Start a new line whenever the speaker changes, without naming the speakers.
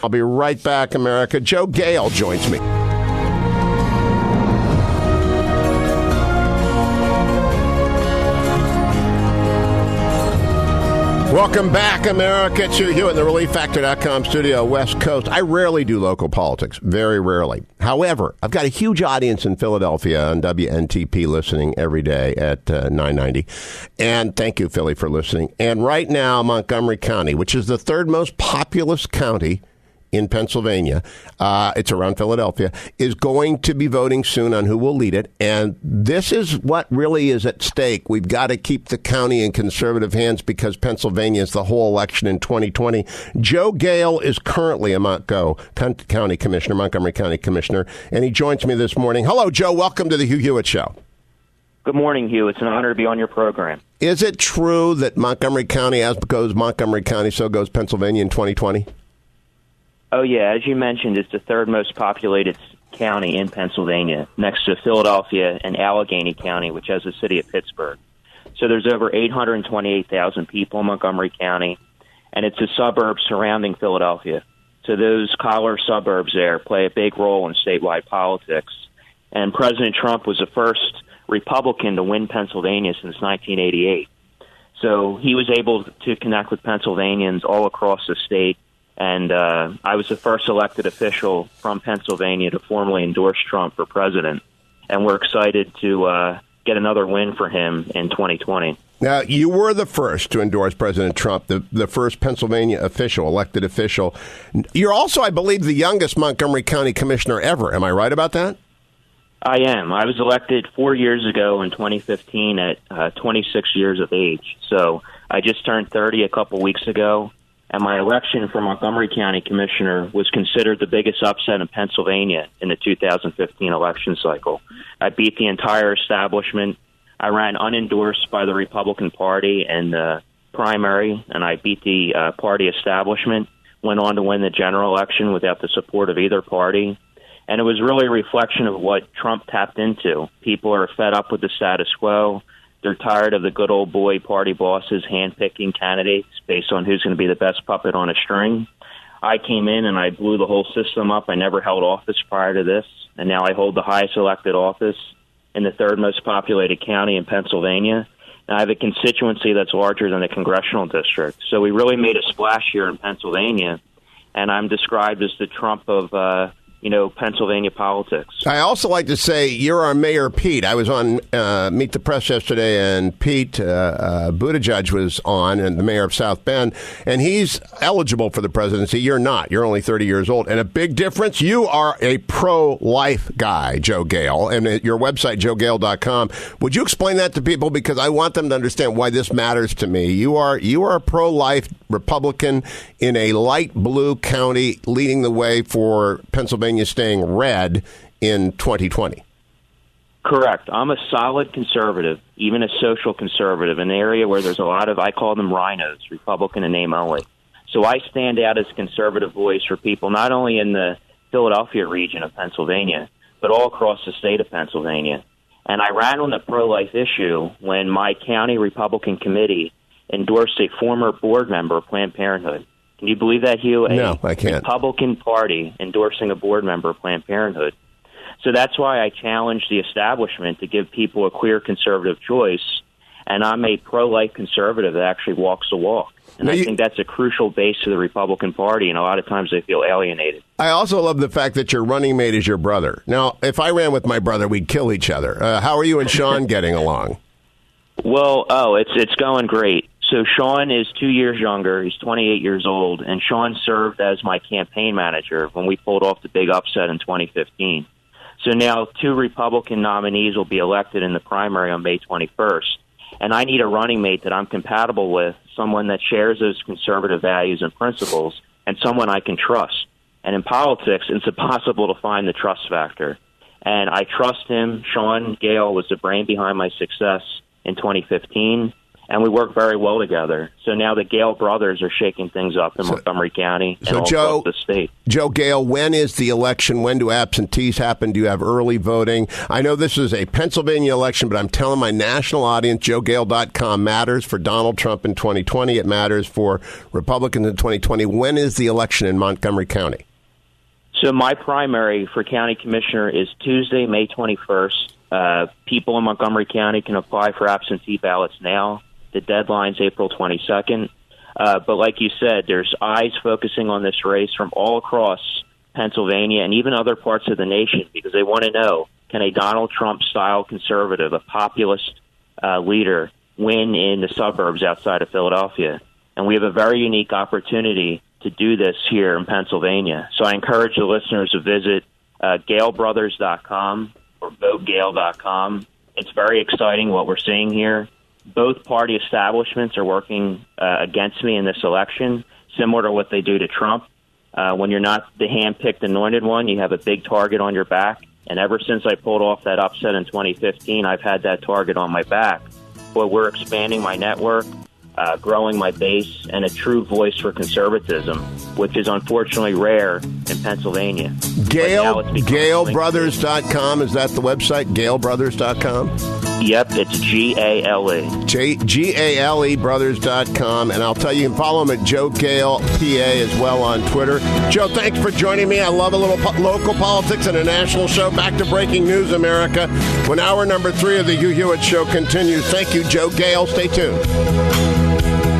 I'll be right back, America. Joe Gale joins me. Welcome back, America. It's Hugh Hewitt in the ReliefFactor.com studio, West Coast. I rarely do local politics, very rarely. However, I've got a huge audience in Philadelphia on WNTP listening every day at 990. And thank you, Philly, for listening. And right now, Montgomery County, which is the third most populous county in Pennsylvania, it's around Philadelphia, is going to be voting soon on who will lead it. And this is what really is at stake. We've got to keep the county in conservative hands because Pennsylvania is the whole election in 2020. Joe Gale is currently a Montgomery County Commissioner, and he joins me this morning. Hello, Joe. Welcome to the Hugh Hewitt Show.
Good morning, Hugh. It's an honor to be on your program.
Is it true that Montgomery County, as goes Montgomery County, so goes Pennsylvania in 2020?
Oh, yeah. As you mentioned, it's the third most populated county in Pennsylvania, next to Philadelphia and Allegheny County, which has the city of Pittsburgh. So there's over 828,000 people in Montgomery County, and it's a suburb surrounding Philadelphia. So those collar suburbs there play a big role in statewide politics. And President Trump was the first Republican to win Pennsylvania since 1988. So he was able to connect with Pennsylvanians all across the state. And I was the first elected official from Pennsylvania to formally endorse Trump for president. And we're excited to get another win for him in 2020.
Now, you were the first to endorse President Trump, the first Pennsylvania official, elected official. You're also, I believe, the youngest Montgomery County commissioner ever. Am I right about that?
I am. I was elected 4 years ago in 2015 at 26 years of age. So I just turned 30 a couple weeks ago. And my election for Montgomery County Commissioner was considered the biggest upset in Pennsylvania in the 2015 election cycle. I beat the entire establishment. I ran unendorsed by the Republican Party in the primary, and I beat the party establishment, went on to win the general election without the support of either party. And it was really a reflection of what Trump tapped into. People are fed up with the status quo. They're tired of the good old boy party bosses handpicking candidates based on who's going to be the best puppet on a string. I came in and I blew the whole system up. I never held office prior to this, and now I hold the highest elected office in the third most populated county in Pennsylvania. And I have a constituency that's larger than a congressional district. So we really made a splash here in Pennsylvania, and I'm described as the Trump of Pennsylvania politics.
I also like to say you're our Mayor Pete. I was on Meet the Press yesterday, and Pete Buttigieg was on, and the mayor of South Bend, and he's eligible for the presidency. You're not. You're only 30 years old. And a big difference, you are a pro-life guy, Joe Gale, and at your website, joegale.com. Would you explain that to people? Because I want them to understand why this matters to me. You are a pro-life Republican in a light blue county, leading the way for Pennsylvania staying red in 2020.
Correct. I'm a solid conservative, even a social conservative, in an area where there's a lot of, I call them rhinos, Republican in name only. So I stand out as a conservative voice for people not only in the Philadelphia region of Pennsylvania, but all across the state of Pennsylvania. And I ran on the pro-life issue when my county Republican committee endorsed a former board member of Planned Parenthood. Can you believe that, Hugh?
No, I can't.
Republican Party endorsing a board member of Planned Parenthood. So that's why I challenge the establishment to give people a clear conservative choice, and I'm a pro-life conservative that actually walks the walk. And I think that's a crucial base to the Republican Party, and a lot of times they feel alienated.
I also love the fact that your running mate is your brother. Now, if I ran with my brother, we'd kill each other. How are you and Sean getting along?
Well, it's going great. So Sean is 2 years younger. He's 28 years old, and Sean served as my campaign manager when we pulled off the big upset in 2015. So now 2 Republican nominees will be elected in the primary on May 21st, and I need a running mate that I'm compatible with, someone that shares those conservative values and principles, and someone I can trust. And in politics, it's impossible to find the trust factor. And I trust him. Sean Gale was the brain behind my success in 2015. and we work very well together. So now the Gale brothers are shaking things up in Montgomery County and all across the state.
Joe, Gale, when is the election? When do absentees happen? Do you have early voting? I know this is a Pennsylvania election, but I'm telling my national audience, JoeGale.com matters for Donald Trump in 2020. It matters for Republicans in 2020. When is the election in Montgomery County?
So my primary for county commissioner is Tuesday, May 21st. People in Montgomery County can apply for absentee ballots now. The deadline's April 22nd. But like you said, there's eyes focusing on this race from all across Pennsylvania and even other parts of the nation because they want to know, can a Donald Trump-style conservative, a populist leader, win in the suburbs outside of Philadelphia? And we have a very unique opportunity to do this here in Pennsylvania. So I encourage the listeners to visit GaleBrothers.com or VoteGale.com. It's very exciting what we're seeing here. Both party establishments are working against me in this election, similar to what they do to Trump. When you're not the hand-picked anointed one, you have a big target on your back. And ever since I pulled off that upset in 2015, I've had that target on my back. But we're expanding my network, growing my base, and a true voice for conservatism, which is unfortunately rare in Pennsylvania.
GaleBrothers.com, is that the website? GaleBrothers.com?
Yep, it's GALE.
GALE Brothers.com. And I'll tell you, you can follow him at Joe Gale PA as well on Twitter. Joe, thanks for joining me. I love a little local politics and a national show. Back to breaking news, America, when hour number 3 of the Hugh Hewitt Show continues. Thank you, Joe Gale. Stay tuned.